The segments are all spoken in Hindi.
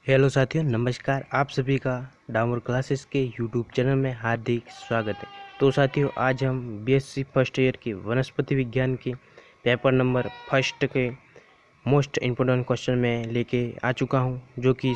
हेलो साथियों, नमस्कार। आप सभी का डामर क्लासेस के यूट्यूब चैनल में हार्दिक स्वागत है। तो साथियों, आज हम बीएससी फर्स्ट ईयर की वनस्पति विज्ञान के पेपर नंबर फर्स्ट के मोस्ट इम्पोर्टेंट क्वेश्चन में लेके आ चुका हूं, जो कि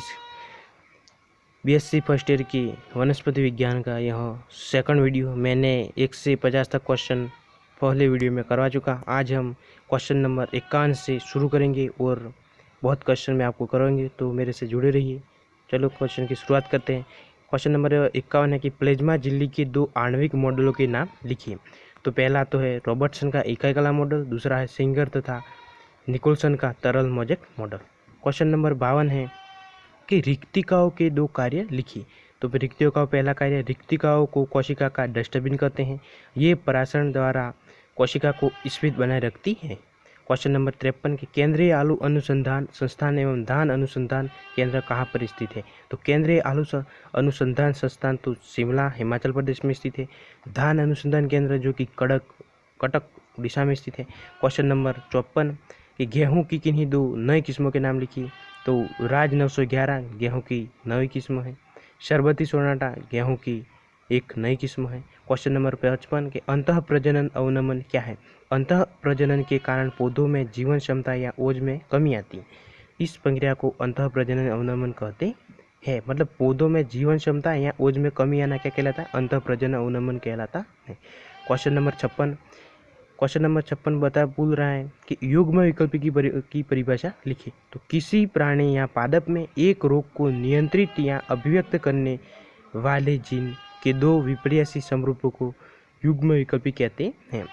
बीएससी फर्स्ट ईयर की वनस्पति विज्ञान का यह सेकंड वीडियो। मैंने 1 से 50 तक क्वेश्चन पहले वीडियो में करवा चुका। आज हम क्वेश्चन नंबर 51 से शुरू करेंगे और बहुत क्वेश्चन मैं आपको कराएंगे, तो मेरे से जुड़े रहिए। चलो क्वेश्चन की शुरुआत करते हैं। क्वेश्चन नंबर 51 है कि प्लाज्मा झिल्ली के 2 आणविक मॉडलों के नाम लिखिए। तो पहला तो है रॉबर्टसन का इकाई कला मॉडल, दूसरा है सिंगर तथा निकोलसन का तरल मोजेक मॉडल। क्वेश्चन नंबर 52 है कि रिक्तिकाओं के 2 कार्य लिखिए। तो रिक्तियों का पहला कार्य, रिक्तिकाओं को कोशिका का डस्टबिन कहते हैं। ये परासरण द्वारा कोशिका को स्फीत बनाए रखती है। क्वेश्चन नंबर 53 के केंद्रीय आलू अनुसंधान संस्थान एवं धान अनुसंधान केंद्र कहाँ पर स्थित है। तो केंद्रीय आलू अनुसंधान संस्थान तो शिमला हिमाचल प्रदेश में स्थित है। धान अनुसंधान केंद्र जो कि कटक उड़ीसा में स्थित है। क्वेश्चन नंबर 54 कि गेहूं की किन्हीं 2 नई किस्मों के नाम लिखिए। तो राज 911 गेहूं की नई किस्म है। शरबती सोनाटा गेहूं की एक नई किस्म है। क्वेश्चन नंबर 55 के अंतः प्रजनन अवनमन क्या है। अंतः प्रजनन के कारण पौधों में जीवन क्षमता या ओज में कमी आती है। इस प्रक्रिया को अंतः प्रजनन अवनमन कहते हैं। मतलब पौधों में जीवन क्षमता या ओज में कमी आना क्या कहलाता है, अंतः प्रजनन अवनमन कहलाता है। क्वेश्चन नंबर 56 बता बोल रहा है कि युग्म विकल्प की परिभाषा लिखिए। तो किसी प्राणी या पादप में एक रोग को नियंत्रित या अभिव्यक्त करने वाले जीन के 2 विपर्यासी समरूपों को युग्म विकल्पी कहते हैं।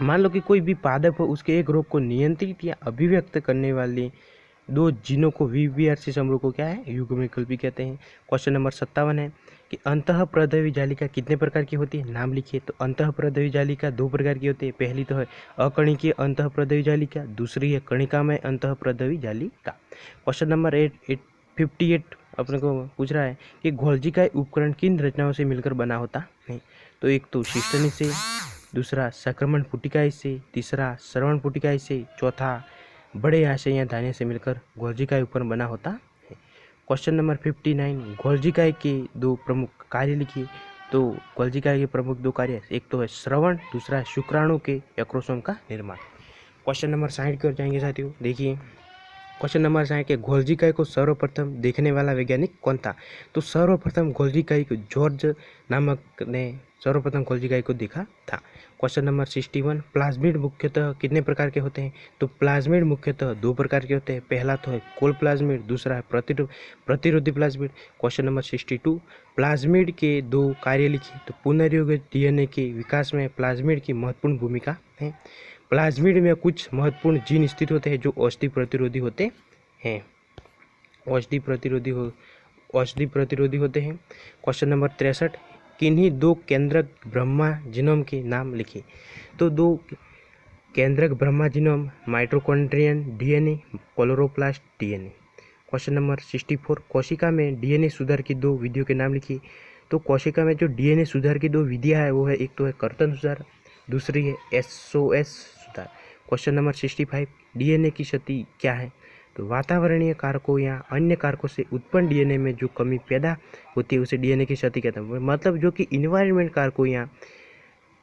मान लो कि कोई भी पादप हो, उसके एक रोग को नियंत्रित या अभिव्यक्त करने वाले 2 जीनों को विपर्यासी समरूप को क्या है, युग्म विकल्पी कहते हैं। क्वेश्चन नंबर 57 है कि अंतःप्रदवी जालिका कितने प्रकार की होती है, नाम लिखिए। तो अंतःप्रदवी जालिका 2 प्रकार की होती है। पहली तो है अकणिकीय अंतःप्रदवी जालिका, दूसरी है कणिकामय अंतःप्रदवी जालिका। क्वेश्चन नंबर 58 अपने को पूछ रहा है कि गोल्जीकाई उपकरण किन रचनाओं से मिलकर बना होता है। तो एक तो शिस्टनी से, दूसरा संक्रमण पुटिकाई से, तीसरा श्रवण पुटिकाई से, चौथा बड़े आशय या धान्य से मिलकर गोल्जीकाई उपकरण बना होता है। क्वेश्चन नंबर 59 गोल्जीकाई के 2 प्रमुख कार्य लिखिए। तो गोल्जीकाई के प्रमुख 2 कार्य, एक तो है श्रवण, दूसरा है शुक्राणु के एक्रोसोम का निर्माण। क्वेश्चन नंबर 60 की ओर जाएंगे साथियों। देखिए क्वेश्चन नंबर 60 के गोल्जीकाई को सर्वप्रथम देखने वाला वैज्ञानिक कौन था। तो सर्वप्रथम गोल्जीकाई को जॉर्ज नामक ने सर्वप्रथम गोल्जीकाई को देखा था। क्वेश्चन नंबर 61 प्लाज्मिड मुख्यतः कितने प्रकार के होते हैं। तो प्लाज्मिड मुख्यतः 2 प्रकार के होते हैं। पहला तो है कोल प्लाज्मिड, दूसरा है प्रतिरोधी प्लाज्मिड। क्वेश्चन नंबर 62 प्लाज्मिड के 2 कार्य लिखिए। तो पुनर्योजित डीएनए के विकास में प्लाज्मिड की महत्वपूर्ण भूमिका है। प्लाज्मिड में कुछ महत्वपूर्ण जीन स्थित होते हैं जो औषधि प्रतिरोधी होते हैं। औषधि प्रतिरोधी होते हैं। क्वेश्चन नंबर 63 किन्हीं 2 केंद्रक ब्रह्मा जीनोम के नाम लिखिए। तो 2 केंद्रक Brahma genome mitochondrion DNA, chloroplast DNA. Question number 64 कोशिका में डीएनए सुधार की 2 विधियों के नाम लिखिए। तो कोशिका में जो डीएनए सुधार की 2 विधियां है वो है, एक तो है कर्तन सुधार, दूसरी है एसओएस सुधार। क्वेश्चन नंबर 65 डीएनए की क्षति क्या है। तो वातावरणीय कारकों या अन्य कारकों से उत्पन्न डीएनए में जो कमी पैदा होती है उसे डीएनए की क्षति कहते हैं। मतलब जो कि इन्वायरमेंट कारकों या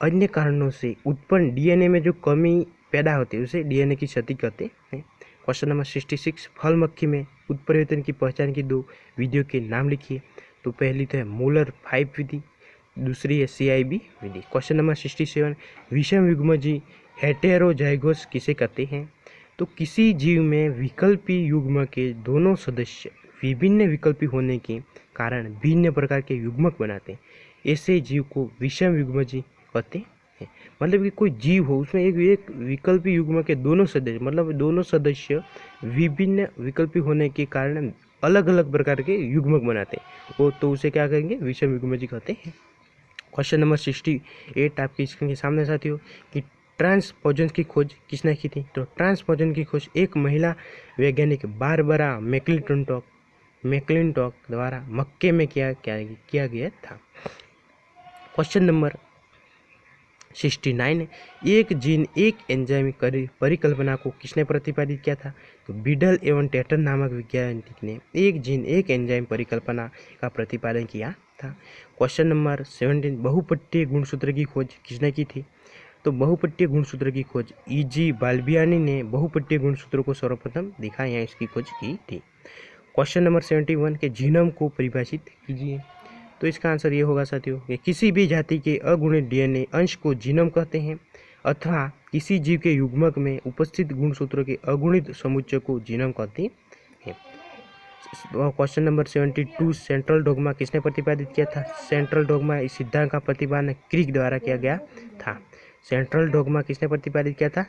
अन्य कारणों से उत्पन्न डीएनए में जो कमी पैदा होती है उसे डीएनए की क्षति कहते हैं। क्वेश्चन नंबर 66 फल मक्खी में उत्परिवर्तन की पहचान की 2 विधियों के नाम लिखिए। तो पहली तो है मूलर 5 विधि, दूसरी है CIB विधि। क्वेश्चन नंबर 67 विषम युग्मजीव हेटेरोजाइगोस किसे कहते हैं। तो किसी जीव में विकल्पी युग्म के दोनों सदस्य विभिन्न विकल्पी होने के कारण भिन्न प्रकार के युग्मक बनाते हैं, ऐसे जीव को विषम युग्मजीव कहते हैं। मतलब कि कोई जीव हो उसमें एक विकल्पी युग्म के दोनों सदस्य, मतलब दोनों सदस्य विभिन्न विकल्पी होने के कारण अलग अलग प्रकार के युग्मक बनाते हैं, वो तो उसे क्या कहेंगे, विषम युग्मजीव कहते हैं। क्वेश्चन नंबर 68 आपके स्क्रीन के सामने साथियों कि ट्रांसपोजन की खोज किसने की थी। तो ट्रांसपोजन की खोज एक महिला वैज्ञानिक बारबरा मैक्लिंटॉक द्वारा मक्के में किया गया था। क्वेश्चन नंबर 69 है, एक जीन एक एंजाइम परिकल्पना को किसने प्रतिपादित किया था? तो बीडल एवं टेटर नामक वैज्ञानिक ने एक जीन एक एंजाइम परिकल्पना का प्रतिपादन किया था। क्वेश्चन नंबर 17, बहुपट्टीय गुणसूत्र की खोज किसने की थी? तो बहुपट्टीय गुणसूत्र की खोज E.G. बाल्बियानी ने बहुपट्टीय गुणसूत्रों को सर्वप्रथम दिखा या इसकी खोज की थी। क्वेश्चन नंबर 71 के जीनोम को परिभाषित कीजिए। तो इसका आंसर ये होगा साथियों कि किसी भी जाति के अगुणित डीएनए अंश को जीनोम कहते हैं अथवा किसी जीव के युग्मक में उपस्थित गुणसूत्रों के अगुणित समुच्चय को जीनोम कहते हैं। क्वेश्चन नंबर 72, सेंट्रल डोग्मा किसने प्रतिपादित किया था? सेंट्रल डोग्मा इस सिद्धांत का प्रतिपादन क्रिक द्वारा किया गया था। सेंट्रल डोग्मा किसने प्रतिपादित किया था?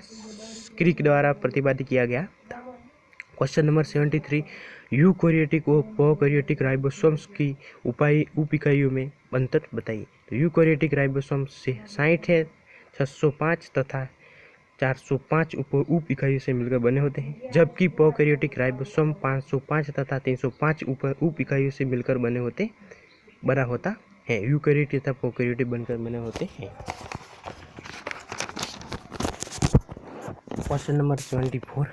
क्रिक द्वारा प्रतिपादित किया गया था। क्वेश्चन नंबर 73, यूकैरियोटिक और प्रोकैरियोटिक राइबोसोम्स की उप इकाइयों में अंतर बताइए। तो यूकैरियोटिक राइबोसोम से 60 है, 605 तथा 405 उप इकाइयों से मिलकर बने होते हैं, जबकि प्रोकैरियोटिक राइबोसोम 505 तथा 305 उप इकाइयों से मिलकर बना होता है। यूकैरियोटिक तथा प्रोकैरियोटिक बनकर बने होते हैं। क्वेश्चन नंबर 74,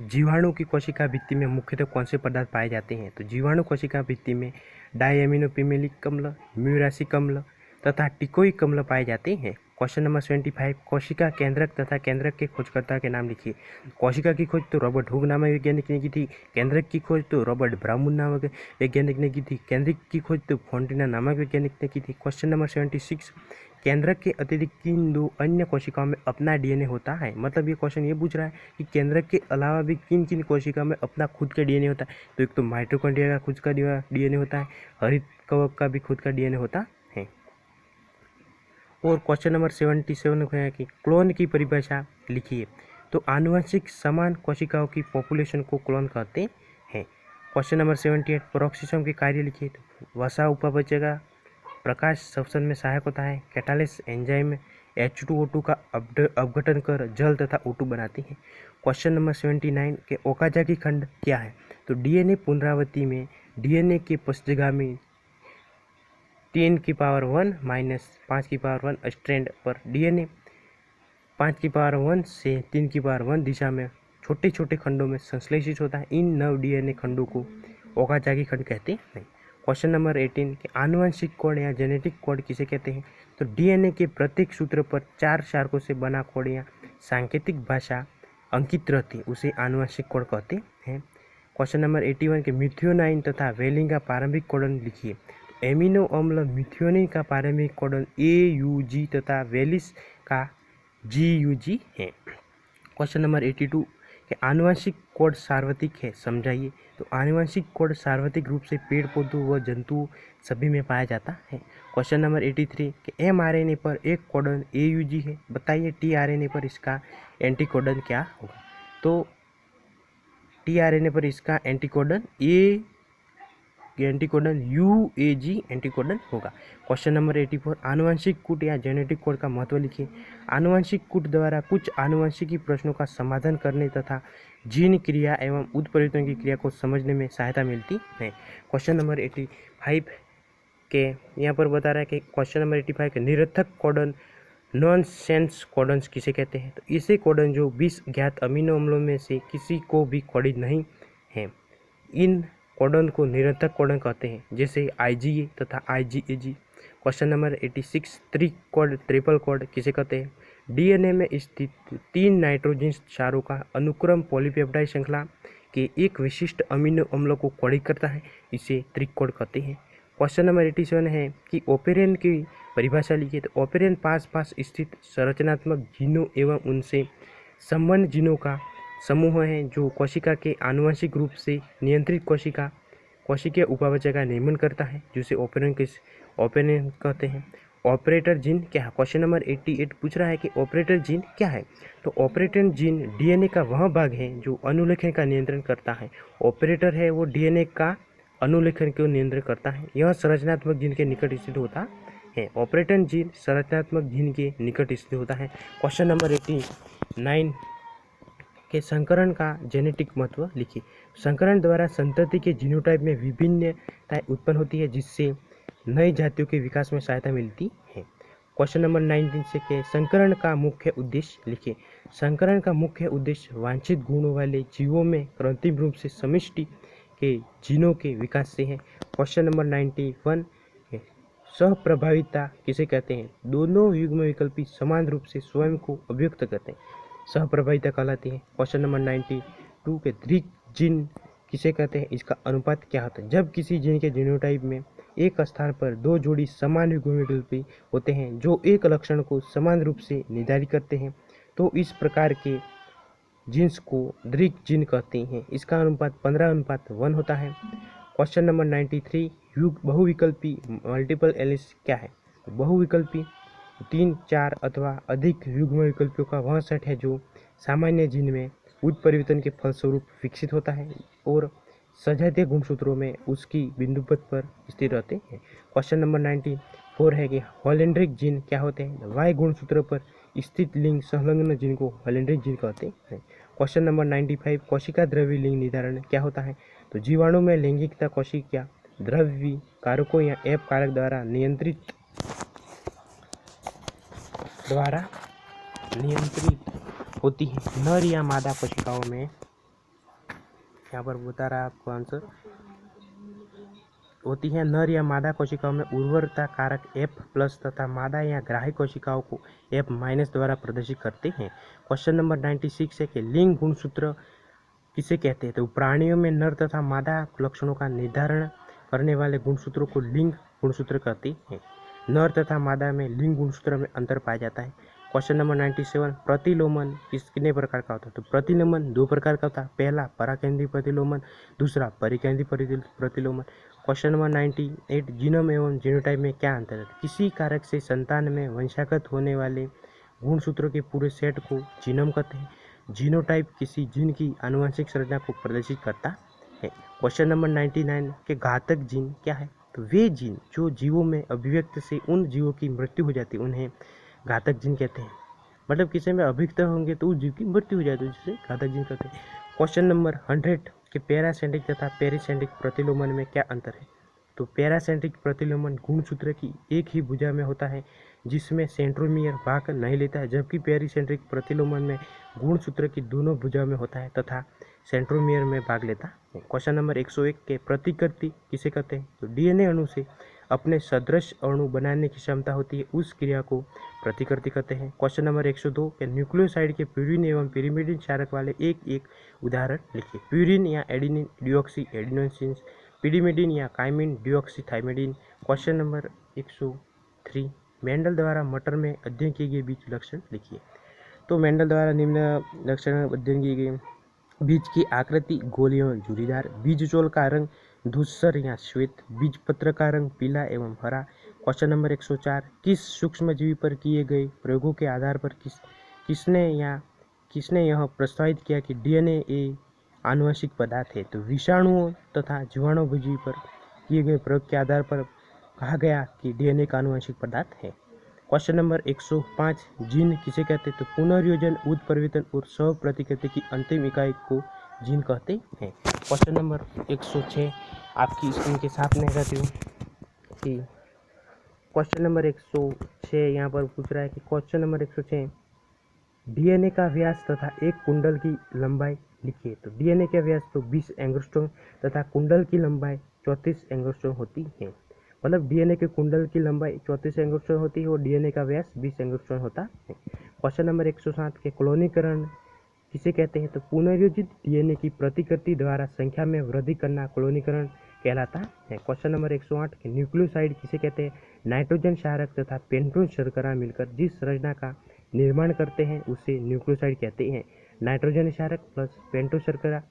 जीवाणु की कोशिका भित्ति में मुख्यतः कौन से पदार्थ पाए जाते हैं? तो जीवाणु कोशिका भित्ति में डायएमिनोपिमेलिक अम्ल, म्यूरासिक अम्ल तथा टिकोइक अम्ल पाए जाते हैं। क्वेश्चन नंबर 75, कोशिका केंद्रक तथा केंद्रक के खोजकर्ता के नाम लिखिए। कोशिका की खोज तो रॉबर्ट हुक नामक वैज्ञानिक ने की थी, केंद्रक की खोज तो रॉबर्ट ब्राउन नामक वैज्ञानिक ने की थी, केंद्रक की खोज तो फोंटिना नामक वैज्ञानिक ने की थी। क्वेश्चन नंबर 76, केंद्रक के अतिरिक्त किन दो अन्य कोशिकाओं में अपना डीएनए होता है? मतलब ये क्वेश्चन ये पूछ रहा है कि केंद्रक के अलावा भी किन किन कोशिका में अपना खुद का डीएनए होता है। तो एक तो माइटोकॉन्ड्रिया का खुद का डीएनए होता है, हरित कवक का भी खुद का डीएनए होता है। और क्वेश्चन नंबर 77 है कि क्लोन की परिभाषा लिखिए। तो आनुवंशिक समान कोशिकाओं की पॉपुलेशन को क्लोन कहते हैं। क्वेश्चन नंबर 78, पेरोक्सिसोम के कार्य लिखिए। तो वसा उपापचय प्रकाश श्वसन में सहायक होता है, कैटालिस एंजाइम H2O2 का अपघटन कर जल तथा O2 बनाती है। क्वेश्चन नंबर 79 के ओकाजाकी खंड क्या है? तो डीएनए पुनरावृत्ति में डीएनए के पश्चगामी 10⁻1 - 5⁻1 स्ट्रैंड पर डीएनए 5⁻1 से 3⁻1 दिशा में छोटे छोटे खंडों में संश्लेषित होता है। इन 9 डीएनए खंडों को ओकाजाकी खंड कहते हैं। क्वेश्चन नंबर 18 के आनुवंशिक कोड या जेनेटिक कोड किसे कहते हैं? तो डीएनए के प्रत्येक सूत्र पर 4 शार्कों से बना कोड या सांकेतिक भाषा अंकित रहती है, उसे आनुवंशिक कोड कहते हैं। क्वेश्चन नंबर 81 के मिथियोनाइन तथा वेलिन का प्रारंभिक कोडन लिखिए। एमिनो अम्ल मिथियोनिन का प्रारंभिक कोडन AUG तथा वेलिस का GUG है। क्वेश्चन नंबर 82 कि आनुवंशिक कोड सार्वत्रिक है, समझाइए। तो आनुवंशिक कोड सार्वत्रिक रूप से पेड़ पौधों व जंतुओं सभी में पाया जाता है। क्वेश्चन नंबर 83 कि mRNA पर एक कोडन AUG है, बताइए tRNA पर इसका एंटीकोडन क्या होगा? तो tRNA पर इसका एंटीकोडन UAG एंटीकोडन होगा। क्वेश्चन नंबर 84 आनुवंशिक कूट या जेनेटिक कोड का महत्व लिखिए। आनुवंशिक कूट द्वारा कुछ आनुवंशिकी प्रश्नों का समाधान करने तथा जीन क्रिया एवं उत्परिवर्तन की क्रिया को समझने में सहायता मिलती है। क्वेश्चन नंबर 85 के यहाँ पर बता रहा है कि क्वेश्चन नंबर 85 के निरर्थक कोडन नॉनसेंस कोडन्स किसे कहते हैं? तो इसे कोडन जो 20 ज्ञात अमीनो अम्लों में से किसी को भी कोडित नहीं है, इन कोडन को निरर्थक कोडन कहते हैं, जैसे IgA तथा IgAG। Question number 86 triple code किसे कहते हैं? डीएनए में स्थित 3 नाइट्रोजन क्षारों का अनुक्रम पॉलीपेप्टाइड श्रृंखला के एक विशिष्ट अमीनो अम्ल को कोडित करता है, इसे त्रिकोड कहते हैं। क्वेश्चन नंबर 87 है कि ओपेरेन की परिभाषा लिखिए। तो ओपेरेन पास स्थित संरचनात्मक जीनों एवं उनसे संबंध जीनों का समूह है जो कोशिका के आनुवंशिक रूप से नियंत्रित कोशिकीय उपापचय का निर्माण करता है, जिसे ओपेरेन कहते हैं। ऑपरेटर जीन क्या है? क्वेश्चन नंबर 88 पूछ रहा है कि ऑपरेटर जीन क्या है? तो ऑपरेटर जीन डीएनए का वह भाग है जो अनुलेखन का नियंत्रण करता है। ऑपरेटर है वो डीएनए का अनुलेखन को नियंत्रण करता है। यह संरचनात्मक जीन के निकट स्थित होता है। ऑपरेटर जीन संरचनात्मक जीन के निकट स्थित होता है। क्वेश्चन नंबर 89 के संकरण का जेनेटिक महत्व लिखिए। संकरण द्वारा संतति के जीनोटाइप में विभिन्नताएं उत्पन्न होती है, जिससे नई जातियों के विकास में सहायता मिलती है। क्वेश्चन नंबर 19 से के संकरण का मुख्य उद्देश्य लिखिए। संकरण का मुख्य उद्देश्य वांछित गुणों वाले जीवों में कृत्रिम रूप से समष्टि के जीनों के विकास से है। क्वेश्चन नंबर 91 है सहप्रभाविता किसे कहते हैं? दोनों युग्म विकल्पी समान रूप से स्वयं को अभिव्यक्त करते हैं, सहप्रभाविता कहलाती है। क्वेश्चन नंबर 92 के दृक जीन किसे कहते हैं? इसका अनुपात क्या होता है? जब किसी जीन के जीनोटाइप में एक स्थान पर दो जोड़ी समान युग्म विकल्पी होते हैं जो एक लक्षण को समान रूप से निर्धारित करते हैं तो इस प्रकार के जीन्स को दृक जीन कहते हैं। इसका अनुपात 15:1 होता है। क्वेश्चन नंबर 93 बहुविकल्पी मल्टीपल एलिस क्या है? बहुविकल्पी 3, 4 अथवा अधिक युग्म विकल्पियों का वह सेट है जो सामान्य जीन में उत्परिवर्तन के फलस्वरूप विकसित होता है और सजातीय गुणसूत्रों में उसकी बिंदुपथ पर स्थिर रहते हैं। क्वेश्चन नंबर 94 है कि हॉलेंड्रिक जीन क्या होते हैं? वाई गुणसूत्र पर स्थित लिंग संलग्न जीन को हॉलेंड्रिक जीन कहते हैं। क्वेश्चन नंबर 95 कोशिका द्रव्य लिंग निर्धारण क्या होता है? तो जीवाणु में लैंगिकता कोशिका द्रव्य कारकों या एफ कारक द्वारा नियंत्रित होती है। नर या मादा कोशिकाओं में, यहाँ पर बता रहा है आपको आंसर, होती है। नर या मादा कोशिकाओं में उर्वरता कारक F+ तथा मादा या ग्राही कोशिकाओं को F- द्वारा प्रदर्शित करते हैं। क्वेश्चन नंबर 96 है कि लिंग गुणसूत्र किसे कहते हैं? तो प्राणियों में नर तथा मादा लक्षणों का निर्धारण करने वाले गुणसूत्रों को लिंग गुणसूत्र कहते हैं। नर तथा मादा में लिंग गुणसूत्र में अंतर पाया जाता है। क्वेश्चन नंबर 97 प्रतिलोमन कितने प्रकार का होता है? तो प्रतिलोमन 2 प्रकार का होता है। पहला पराकेंद्रीय प्रतिलोमन, दूसरा परिकेंद्रीय प्रतिलोमन। क्वेश्चन नंबर 98 जीनोम एवं जीनोटाइप में क्या अंतर है? किसी कारक से संतान में वंशागत होने वाले गुणसूत्रों के पूरे सेट को जीनोम कहते हैं। जीनोटाइप किसी जीन की आनुवंशिक संरचना को प्रदर्शित करता है। क्वेश्चन नंबर 99 के घातक जीन क्या है? तो वे जीन जो जीवों में अभिव्यक्त से उन जीवों की मृत्यु हो जाती है उन्हें घातक जीन कहते हैं। मतलब किसी में अभिव्यक्त होंगे तो उस जीव की मृत्यु हो जाती है, जिसे घातक जीन कहते हैं। क्वेश्चन नंबर 100 के पैरासेंट्रिक तथा पेरिसेंट्रिक प्रतिलोमन में क्या अंतर है? तो पैरासेंट्रिक प्रतिलोमन गुणसूत्र की एक ही भुजा में होता है जिसमें सेंट्रोमियर भाग नहीं लेता है, जबकि पेरिसेंट्रिक प्रतिलोमन में गुणसूत्र की दोनों भुजा में होता है तथा सेंट्रोमियर में भाग लेता है। क्वेश्चन नंबर 101 के प्रतिकृति किसे कहते हैं? तो डीएनए अणु से अपने सदृश अणु बनाने की क्षमता होती है, उस क्रिया को प्रतिकृति कहते हैं। क्वेश्चन नंबर 102 के न्यूक्लियोसाइड के प्यूरिन एवं पिरिमिडिन क्षारक वाले एक उदाहरण लिखिए। प्यूरिन या एडिनिन डिऑक्सी एडिनोसिन, पिरिमिडिन या काइमिन डिऑक्सीथाइमिडिन। क्वेश्चन नंबर 103 मेंडल द्वारा मटर में अध्ययन किए गए बीज लक्षण लिखिए। तो मेंडल द्वारा निम्न लक्षण अध्ययन किए गए बीज की आकृति गोल एवं झुर्रीदार, बीजचोल का रंग धूसर या श्वेत, बीज पत्र का रंग पीला एवं हरा। क्वेश्चन नंबर 104 किस सूक्ष्मजीवी पर किए गए प्रयोगों के आधार पर किसने यह प्रस्तावित किया कि डीएनए एक आनुवंशिक पदार्थ है? तो विषाणुओं तथा जीवाणुजीवी पर किए गए प्रयोग के आधार पर कहा गया कि डीएनए का आनुवंशिक पदार्थ है। क्वेश्चन नंबर 105 जीन किसे कहते हैं? तो पुनर्योजन, उत्परिवर्तन और स्व प्रतिकृति की अंतिम इकाई को जीन कहते हैं। क्वेश्चन नंबर 106 आपकी स्क्रीन के सामने रहती हूँ कि क्वेश्चन नंबर 106 यहाँ पर पूछ रहा है कि क्वेश्चन नंबर 106 डीएनए का व्यास तथा एक कुंडल की लंबाई लिखिए। तो डीएनए का व्यास तो 20 एंगस्ट्रॉम तथा कुंडल की लंबाई 34 एंगस्ट्रॉम होती है। मतलब डीएनए के कुंडल की लंबाई 34 एंगस्ट्रॉम होती है और डीएनए का व्यास 20 एंगस्ट्रॉम होता है। क्वेश्चन नंबर 107 के क्लोनीकरण किसे कहते हैं? तो पुनर्योजित डीएनए की प्रतिकृति द्वारा संख्या में वृद्धि करना क्लोनीकरण कहलाता है। क्वेश्चन नंबर 108 के न्यूक्लियोसाइड किसे कहते हैं? नाइट्रोजन क्षारक तथा पेंटोज शर्करा मिलकर जिस रचना का निर्माण करते हैं उसे न्यूक्लियोसाइड कहते हैं। नाइट्रोजन क्षारक प्लस पेंटोज शर्करा,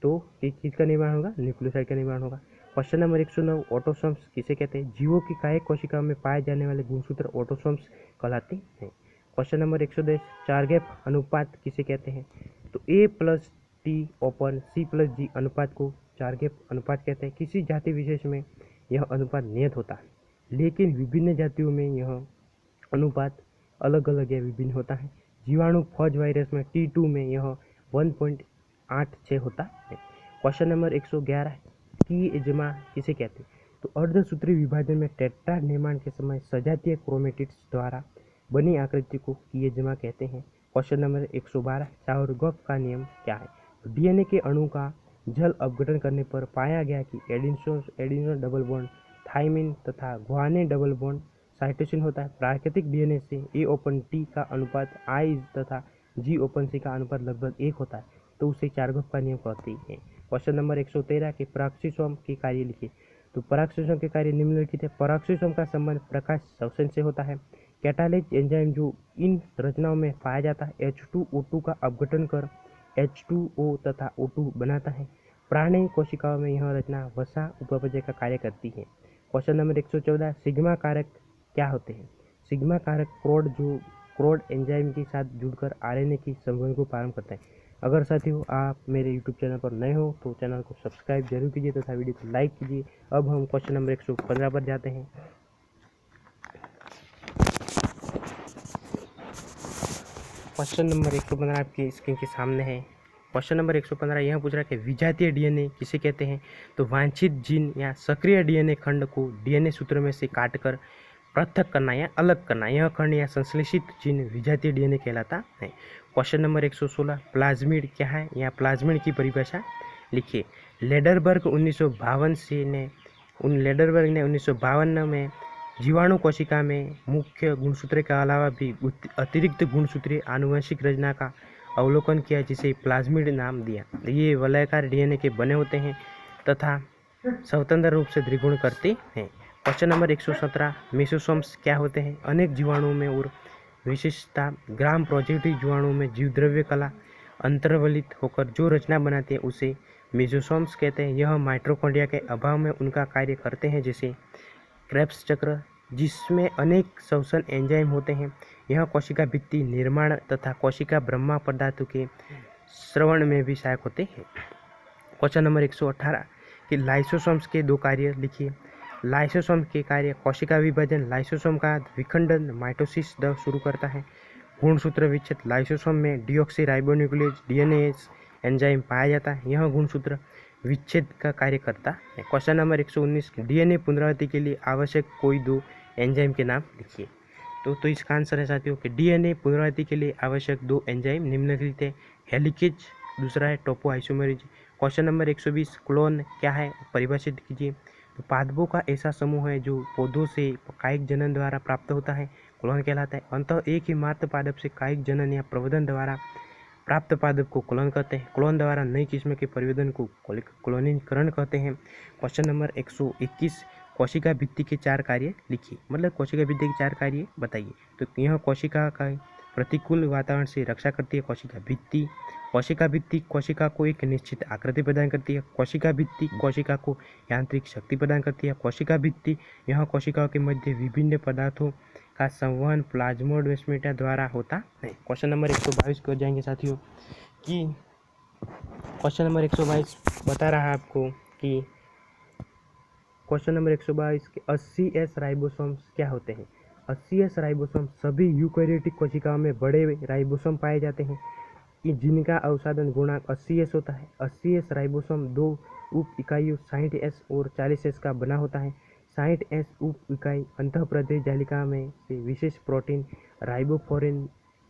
तो किस चीज़ का निर्माण होगा? न्यूक्लियोसाइड का निर्माण होगा। क्वेश्चन नंबर 109 ऑटोसोम्स किसे कहते हैं? जीवों की कायिक कोशिकाओं में पाए जाने वाले गुणसूत्र ऑटोसोम्स कहलाते हैं। क्वेश्चन नंबर 110 चारगैप अनुपात किसे कहते हैं? तो A+T/C+G अनुपात को चारगैप अनुपात कहते हैं। किसी जाति विशेष में यह अनुपात नियत होता है, लेकिन विभिन्न जातियों में यह अनुपात अलग अलग या विभिन्न होता है। जीवाणु फौज वायरस में T2 में यह 1.86 होता है। क्वेश्चन नंबर 111 की एजमा किसे कहते हैं? तो अर्धसूत्री विभाजन में टेट्रा निर्माण के समय सजातीय क्रोमेटिड्स द्वारा बनी आकृति को किएजमा कहते हैं। क्वेश्चन नंबर 112, चाउर-गॉफ का नियम क्या है? डीएनए के अणु का जल अपघटन करने पर पाया गया कि एडिनो डबल बॉन्ड थाइमिन तथा ग्वानिन डबल बॉन्ड साइटोसिन होता है। प्राकृतिक डीएनए से A/T का अनुपात I तथा G/C का अनुपात लगभग 1 होता है, तो उसे चारगॉफ का नियम कहते हैं। क्वेश्चन नंबर 113 के पराक्सीसोम के कार्य लिखिए। तो पराक्सीसोम के कार्य निम्नलिखित है। पराक्सीसोम का संबंध प्रकाश संश्लेषण से होता है। कैटालेज एंजाइम जो इन रचनाओं में पाया जाता है H2O2 का अपघटन कर H2O तथा O2 बनाता है। प्राणी कोशिकाओं में यह रचना वसा उपापचय का कार्य करती है। क्वेश्चन नंबर 114, सिग्मा कारक क्या होते हैं? सिग्मा कारक क्रोड एंजाइम के साथ जुड़कर आरएनए की संवहन को प्रारंभ करता है। अगर साथियों आप मेरे यूट्यूब चैनल पर नए हो तो चैनल को सब्सक्राइब जरूर कीजिए तथा वीडियो को लाइक कीजिए। अब हम क्वेश्चन नंबर 115 पर जाते हैं। क्वेश्चन नंबर 115 आपकी स्क्रीन के सामने है। क्वेश्चन नंबर 115 यह पूछ रहा है कि विजातीय डीएनए किसे कहते हैं? तो वांछित जीन या सक्रिय डीएनए खंड को डीएनए सूत्र में से काटकर पृथक करना या अलग करना, यह खंड या संश्लेषित जीन विजातीय डीएनए कहलाता है। क्वेश्चन नंबर 116, प्लाज्मिड क्या है या प्लाज्मिड की परिभाषा लिखिए। लेडरबर्ग ने 1952 में जीवाणु कोशिका में मुख्य गुणसूत्र के अलावा भी अतिरिक्त गुणसूत्रीय आनुवंशिक रचना का अवलोकन किया, जिसे प्लाज्मिड नाम दिया। ये वलयाकार डीएनए के बने होते हैं तथा स्वतंत्र रूप से द्विगुण करते हैं। क्वेश्चन नंबर 117, मेसोसोम्स क्या होते हैं? अनेक जीवाणुओं में और विशेषता ग्राम पॉजिटिव जीवाणुओं में जीवद्रव्य कला अंतर्वलित होकर जो रचना बनाती है उसे मेसोसोम्स कहते हैं। यह माइटोकॉन्ड्रिया के अभाव में उनका कार्य करते हैं, जैसे क्रेब्स चक्र जिसमें अनेक श्वसन एंजाइम होते हैं। यह कोशिका भित्ति निर्माण तथा कोशिका ब्रह्मा पदार्थों के श्रवण में भी सहायक होते हैं। क्वेश्चन नंबर 118 कि लाइसोसोम्स के 2 कार्य लिखिए। लाइसोसोम के कार्य कोशिका विभाजन। लाइसोसोम का विखंडन माइटोसिस द शुरू करता है। गुणसूत्र विच्छेद। लाइसोसोम में डीऑक्सीराइबोन्यूक्लियेज डीएनएस एंजाइम पाया जाता है। यह गुणसूत्र विच्छेद का कार्य करता है। क्वेश्चन नंबर 119 डीएनए पुनरावृत्ति के लिए आवश्यक कोई 2 एंजाइम के नाम लिखिए। तो इसका आंसर है साथियों कि डीएनए पुनरावृत्ति के लिए आवश्यक 2 एंजाइम निम्नलिखित है। हेलिकेज, दूसरा है टोपो आइसोमेरेज। क्वेश्चन नंबर 120 क्लोन क्या है, परिभाषित कीजिए। तो पादपों का ऐसा समूह है जो पौधों से कायिक जनन द्वारा प्राप्त होता है, क्लोन कहलाता है। अंततः एक ही मात्र पादप से कायिक जनन या प्रवर्धन द्वारा प्राप्त पादप को क्लोन कहते हैं। क्लोन द्वारा नई किस्म के परिवर्धन को क्लोनीकरण कहते हैं। क्वेश्चन नंबर 121 कोशिका भित्ति के 4 कार्य लिखिए। मतलब कोशिका भित्ति के 4 कार्य बताइए। तो यह कोशिका का प्रतिकूल वातावरण से रक्षा करती है। कोशिका भित्ति कोशिका को एक निश्चित आकृति प्रदान करती है। कोशिका भित्ति कोशिका को यांत्रिक शक्ति प्रदान करती है। कोशिका भित्ति यह कोशिकाओं के मध्य विभिन्न पदार्थों का संवहन प्लाज्मोडेस्माटा द्वारा होता है। क्वेश्चन नंबर 122 को जाएंगे साथियों कि क्वेश्चन नंबर 122 बता रहा है आपको कि क्वेश्चन नंबर 122 के 80S राइबोसोम्स क्या होते हैं? 80S राइबोसोम सभी यूकैरियोटिक कोशिकाओं में बड़े राइबोसोम पाए जाते हैं जिनका अवसादन गुणांक 80S होता है। 80S राइबोसोम 2 उप इकाइयों 60S और 40S का बना होता है। 60S उप इकाई अंतःप्रदेश जालिका में से विशेष प्रोटीन राइबोफोरिन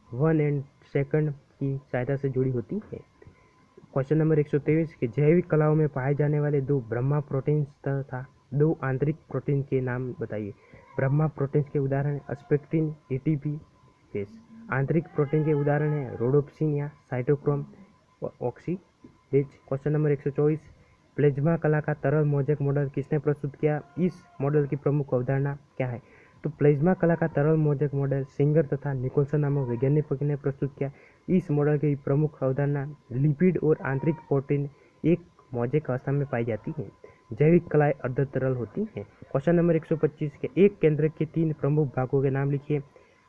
1 एंड 2 की सहायता से जुड़ी होती है। क्वेश्चन नंबर 123 के जैविक कलाओं में पाए जाने वाले 2 ब्रह्मा प्रोटीन्स तथा 2 आंतरिक प्रोटीन के नाम बताइए। ब्रह्मा प्रोटीन्स के उदाहरण एस्पेक्टिन, एटीपी फेस। आंतरिक प्रोटीन के उदाहरण है रोडोप्सिन या cytochrome oxidase. Question number 124 plasma कला का तरल मोज़ेक मॉडल किसने प्रस्तुत किया? इस मॉडल की प्रमुख अवधारणा क्या है? तो प्लाज्मा कला का तरल मोज़ेक मॉडल सिंगर तथा निकोलसन नामक वैज्ञानिकों ने प्रस्तुत किया। इस मॉडल की प्रमुख अवधारणा लिपिड और आंतरिक प्रोटीन एक मोज़ेक अवस्था में पाई जाती है। जैविक कलाएं अर्ध तरल होती हैं। क्वेश्चन नंबर 125 के एक केंद्रक के 3 प्रमुख भागों के नाम लिखिए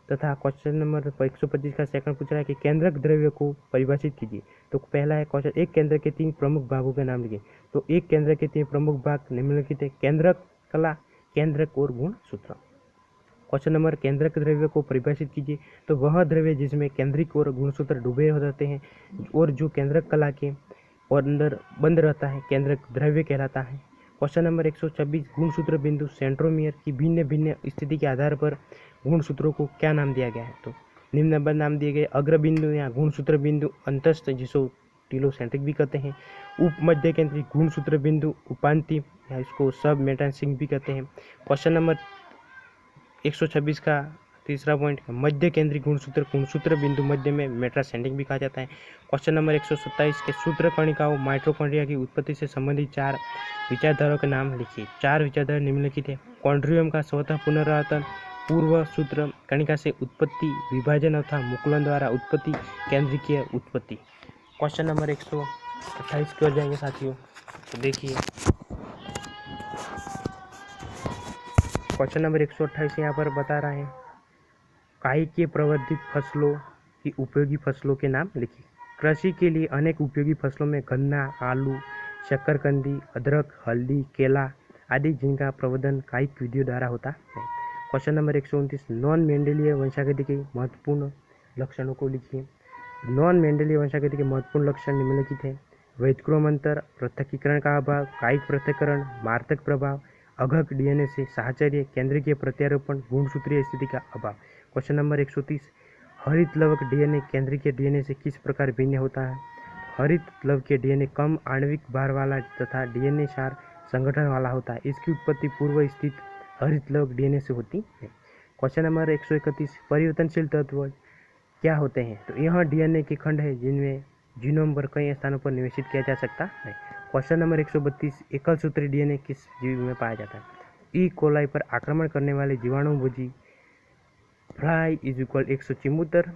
तथा क्वेश्चन नंबर 125 का सेकंड पूछ रहा है कि केंद्रक द्रव्य को परिभाषित कीजिए। तो पहला है क्वेश्चन एक केंद्रक के 3 प्रमुख भागों के नाम लिखिए। तो एक केंद्रक के 3 प्रमुख भाग निम्नलिखित है केंद्रक कला, केंद्रक और गुणसूत्र। क्वेश्चन नंबर केंद्रक द्रव्य को परिभाषित कीजिए। तो वह द्रव्य जिसमें केंद्रिक और गुणसूत्र डूबे हो जाते हैं और जो केंद्रक कला के अंदर बंद रहता है केंद्रक द्रव्य कहलाता है। क्वेश्चन नंबर 126 गुणसूत्र बिंदु सेंट्रोमियर की भिन्न भिन्न स्थिति के आधार पर गुणसूत्रों को क्या नाम दिया गया है? तो निम्नबद्ध नाम दिए गए अग्र बिंदु या गुणसूत्र बिंदु अंतस्थ, जिसको टीलोसेंट्रिक भी कहते हैं, उप मध्य केंद्रीय गुणसूत्र बिंदु उपांतिम या इसको सब मेटासिंक भी कहते हैं। क्वेश्चन नंबर 126 का तीसरा पॉइंट, मध्य केंद्रीय गुणसूत्र बिंदु मध्य में मेटासेंट्रिक भी कहा जाता है। क्वेश्चन नंबर 127 के सूत्र कणिकाओं माइटोकॉन्ड्रिया की उत्पत्ति से संबंधित 4 विचारधाराओं के नाम लिखिए। 4 विचारधारा निम्नलिखित है। कॉन्ड्रियम का स्वतः पुनरावर्तन, पूर्व सूत्र कणिका से उत्पत्ति, विभाजन अथवा मुकुलन द्वारा उत्पत्ति, केंद्रीय उत्पत्ति। क्वेश्चन नंबर 128 की ओर जाएंगे साथियों, तो देखिए क्वेश्चन नंबर 128 यहाँ पर बता रहा है काई के प्रवर्धित फसलों की उपयोगी फसलों के नाम लिखिए। कृषि के लिए अनेक उपयोगी फसलों में गन्ना, आलू, शक्करकंदी, अदरक, हल्दी, केला आदि जिनका प्रवर्धन कायिक विधियों द्वारा होता है। क्वेश्चन नंबर 129 नॉन मेंडेलीय वंशागति के महत्वपूर्ण लक्षणों को लिखिए। नॉन मेंडेलीय वंशागति के महत्वपूर्ण लक्षण निम्नलिखित है। वैधक्रोमंतर, पृथकीकरण का अभाव, कायिक पृथक्करण, मार्तक प्रभाव, अघक डीएनए से साहचर्य, केंद्रीय प्रत्यारोपण, गुणसूत्रीय स्थिति का अभाव। क्वेश्चन नंबर 130 हरित लवक डीएनए केंद्रीय डीएनए से किस प्रकार भिन्न होता है? हरित लव के डीएनए कम आणविक भार वाला तथा डीएनए क्षार संगठन वाला होता है। इसकी उत्पत्ति पूर्व स्थित हरित लवक डीएनए से होती है। क्वेश्चन नंबर 131 परिवर्तनशील तत्व क्या होते हैं? तो यह डीएनए के खंड है जिनमें जीनोम पर कई स्थानों पर निवेशित किया जा सकता है। क्वेश्चन नंबर 132 एकल सूत्री डीएनए किस जीव में पाया जाता है? ई कोलाई पर आक्रमण करने वाले जीवाणुभोजी फ्लाई इज इक्वल 174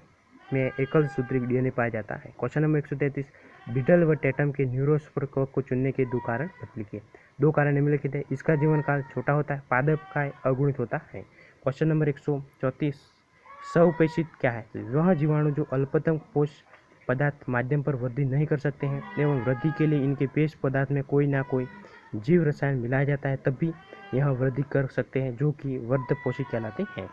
में एकल सूत्री डीएनए पाया जाता है। क्वेश्चन नंबर 133 बीटल व टेटम के न्यूरोस्पोर कवक को चुनने के 2 कारण लिखिए। 2 कारण निम्नलिखित है। इसका जीवन काल छोटा होता है, पादप का अगुणित होता है। क्वेश्चन नंबर 134 सवपेशित क्या है? वह जीवाणु जो अल्पतम कोश पदार्थ माध्यम पर वृद्धि नहीं कर सकते हैं एवं वृद्धि के लिए इनके पेश पदार्थ में कोई ना कोई जीव रसायन मिलाया जाता है, तभी यह वृद्धि कर सकते हैं, जो कि वर्ध पोषित कहलाते हैं।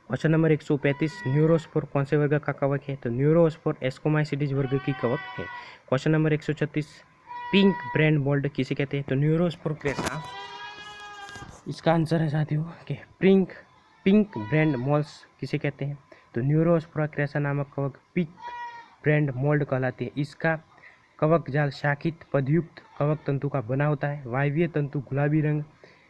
क्वेश्चन नंबर 135 न्यूरोस्पोर कौन से वर्ग का कवक है? तो न्यूरोस्पोर एस्कोमाइसिटीज वर्ग की कवक है। Question number 136 pink brain mould किसे कहते हैं? तो न्यूरोस्पोर क्रेसा। इसका आंसर है साथियों कि पिंक ब्रेन मोल्स किसे कहते हैं? तो न्यूरोस्पोरा क्रेसा नामक कवक पिंक ब्रेन मोल्ड कहलाती है। इसका कवक जाल शाखित पदयुक्त कवक तंतु का बना होता है। वायवीय तंतु गुलाबी रंग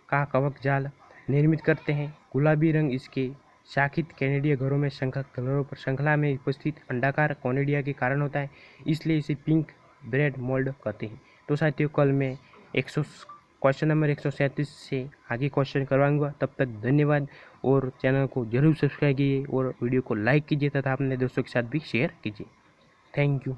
का कवक जाल निर्मित करते हैं। गुलाबी रंग इसके शाखित कैनेडीय घरों में श्रृंखला में उपस्थित अंडाकार कॉनिडिया के कारण होता है, इसलिए इसे पिंक ब्रेड मोल्ड कहते हैं। तो साथियों कल मैं क्वेश्चन नंबर 137 से आगे क्वेश्चन करवाऊंगा। तब तक धन्यवाद और चैनल को जरूर सब्सक्राइब कीजिए और वीडियो को लाइक कीजिए तथा अपने दोस्तों के साथ भी शेयर कीजिए। Thank you.